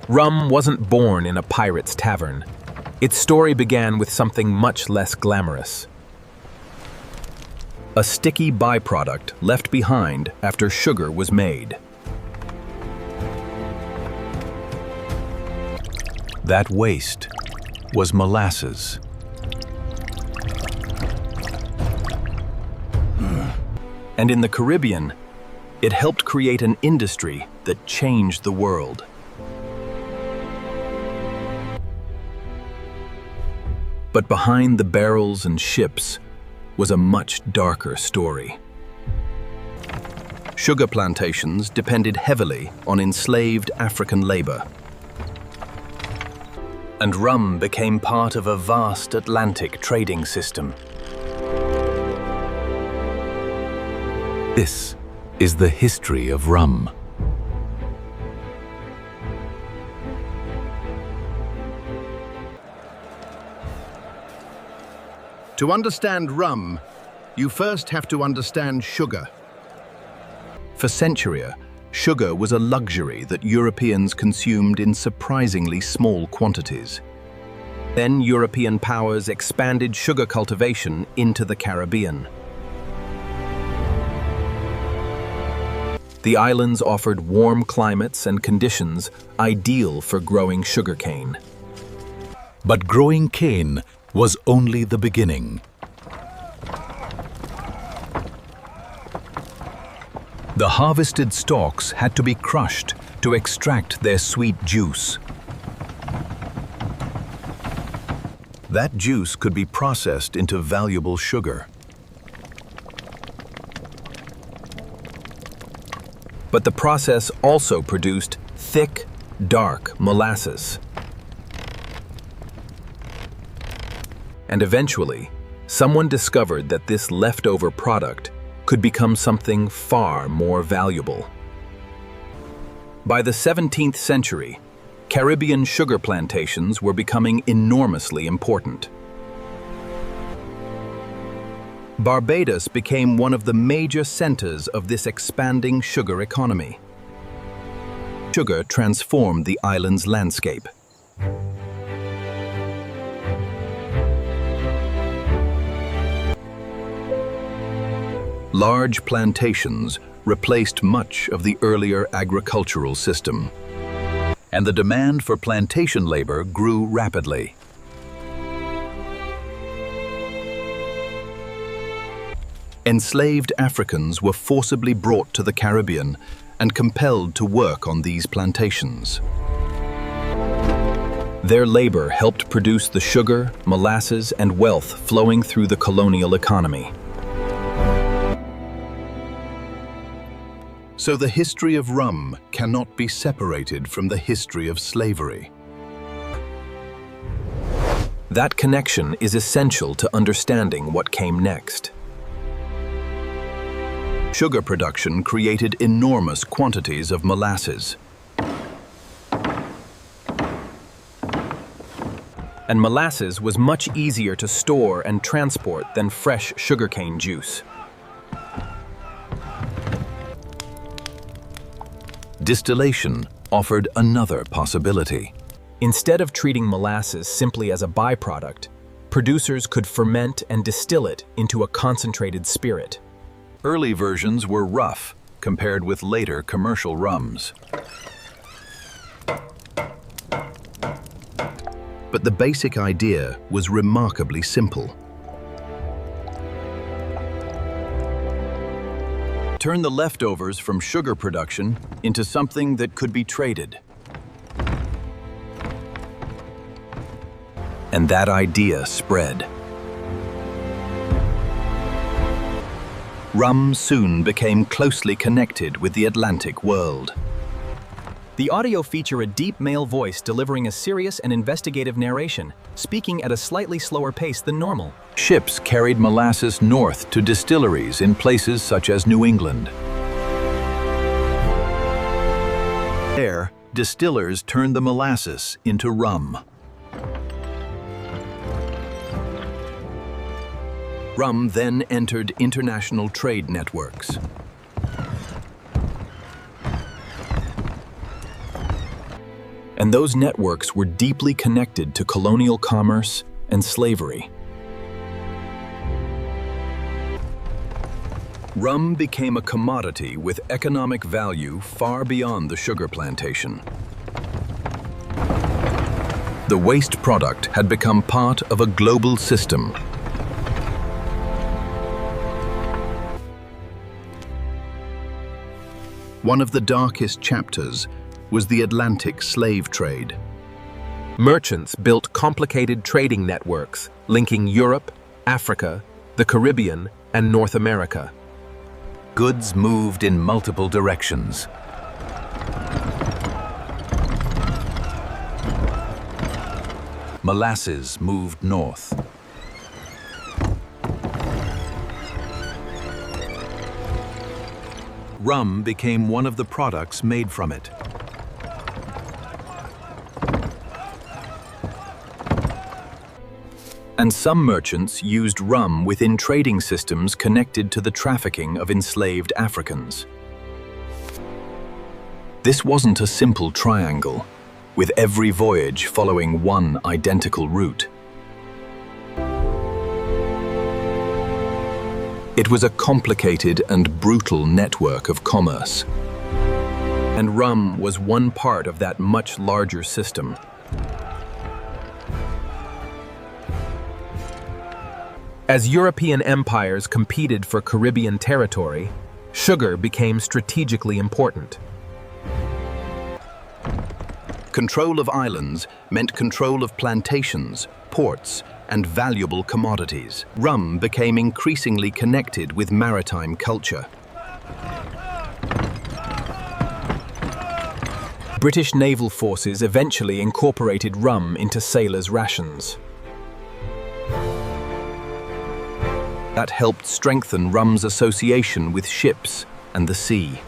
Rum wasn't born in a pirate's tavern. Its story began with something much less glamorous. A sticky byproduct left behind after sugar was made. That waste was molasses. And in the Caribbean, it helped create an industry that changed the world. But behind the barrels and ships was a much darker story. Sugar plantations depended heavily on enslaved African labor. And rum became part of a vast Atlantic trading system. This is the history of rum. To understand rum, you first have to understand sugar. For centuries, sugar was a luxury that Europeans consumed in surprisingly small quantities. Then European powers expanded sugar cultivation into the Caribbean. The islands offered warm climates and conditions ideal for growing sugarcane. But growing cane was only the beginning. The harvested stalks had to be crushed to extract their sweet juice. That juice could be processed into valuable sugar. But the process also produced thick, dark molasses. And eventually, someone discovered that this leftover product could become something far more valuable. By the 17th century, Caribbean sugar plantations were becoming enormously important. Barbados became one of the major centers of this expanding sugar economy. Sugar transformed the island's landscape. Large plantations replaced much of the earlier agricultural system, and the demand for plantation labor grew rapidly. Enslaved Africans were forcibly brought to the Caribbean and compelled to work on these plantations. Their labor helped produce the sugar, molasses, and wealth flowing through the colonial economy. So the history of rum cannot be separated from the history of slavery. That connection is essential to understanding what came next. Sugar production created enormous quantities of molasses. And molasses was much easier to store and transport than fresh sugarcane juice. Distillation offered another possibility. Instead of treating molasses simply as a byproduct, producers could ferment and distill it into a concentrated spirit. Early versions were rough compared with later commercial rums. But the basic idea was remarkably simple. Turn the leftovers from sugar production into something that could be traded. And that idea spread. Rum soon became closely connected with the Atlantic world. The audio feature a deep male voice delivering a serious and investigative narration, speaking at a slightly slower pace than normal. Ships carried molasses north to distilleries in places such as New England. There, distillers turned the molasses into rum. Rum then entered international trade networks. and those networks were deeply connected to colonial commerce and slavery. Rum became a commodity with economic value far beyond the sugar plantation. The waste product had become part of a global system. One of the darkest chapters was the Atlantic slave trade. Merchants built complicated trading networks linking Europe, Africa, the Caribbean, and North America. Goods moved in multiple directions. Molasses moved north. Rum became one of the products made from it. And some merchants used rum within trading systems connected to the trafficking of enslaved Africans. This wasn't a simple triangle, with every voyage following one identical route. It was a complicated and brutal network of commerce. And rum was one part of that much larger system. As European empires competed for Caribbean territory, sugar became strategically important. Control of islands meant control of plantations, ports, and valuable commodities. Rum became increasingly connected with maritime culture. British naval forces eventually incorporated rum into sailors' rations. That helped strengthen rum's association with ships and the sea.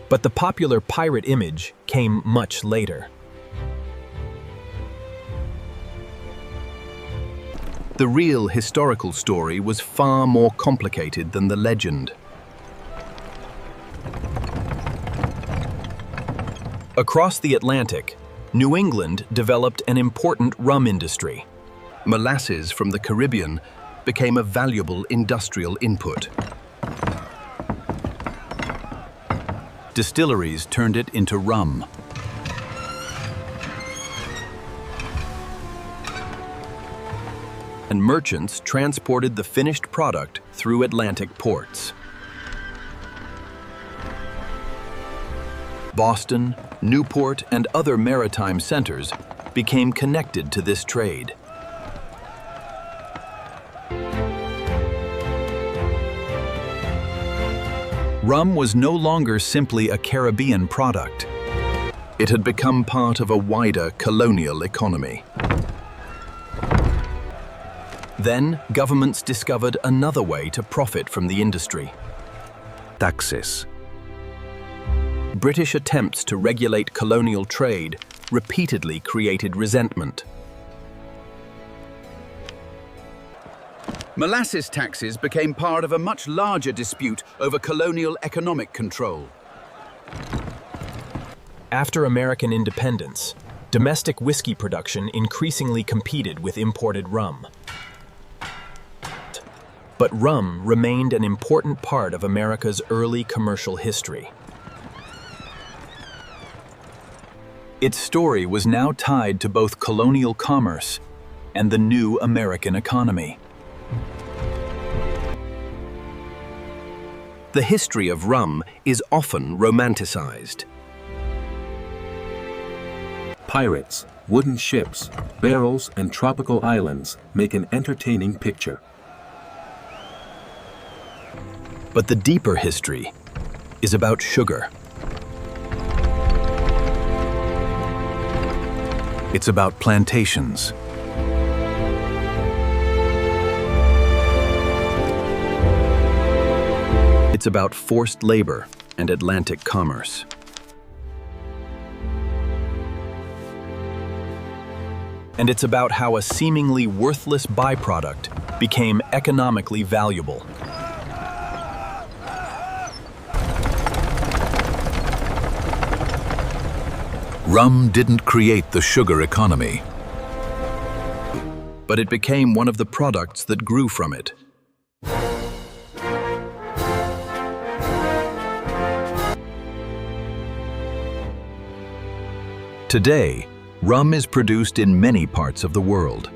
But the popular pirate image came much later. The real historical story was far more complicated than the legend. Across the Atlantic, New England developed an important rum industry. Molasses from the Caribbean became a valuable industrial input. Distilleries turned it into rum. And merchants transported the finished product through Atlantic ports. Boston, Newport, and other maritime centers became connected to this trade. Rum was no longer simply a Caribbean product. It had become part of a wider colonial economy. Then, governments discovered another way to profit from the industry: Taxes. British attempts to regulate colonial trade repeatedly created resentment. Molasses taxes became part of a much larger dispute over colonial economic control. After American independence, domestic whiskey production increasingly competed with imported rum. But rum remained an important part of America's early commercial history. Its story was now tied to both colonial commerce and the new American economy. The history of rum is often romanticized. Pirates, wooden ships, barrels, and tropical islands make an entertaining picture. But the deeper history is about sugar. It's about plantations. It's about forced labor and Atlantic commerce. And it's about how a seemingly worthless byproduct became economically valuable. Rum didn't create the sugar economy. but it became one of the products that grew from it. Today, rum is produced in many parts of the world.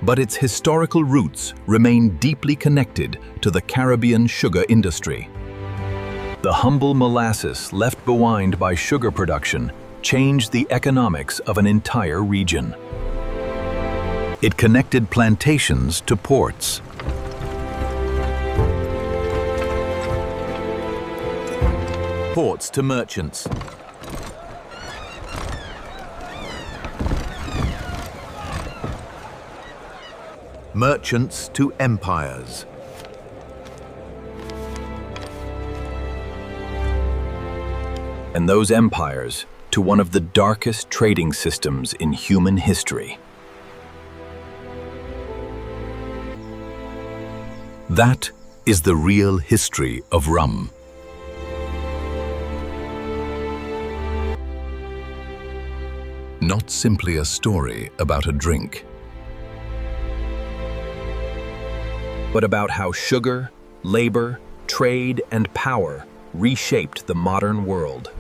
But its historical roots remain deeply connected to the Caribbean sugar industry. The humble molasses left behind by sugar production changed the economics of an entire region. It connected plantations to ports. Ports to merchants. Merchants to empires. And those empires to one of the darkest trading systems in human history. That is the real history of rum. Not simply a story about a drink, but about how sugar, labor, trade, and power reshaped the modern world.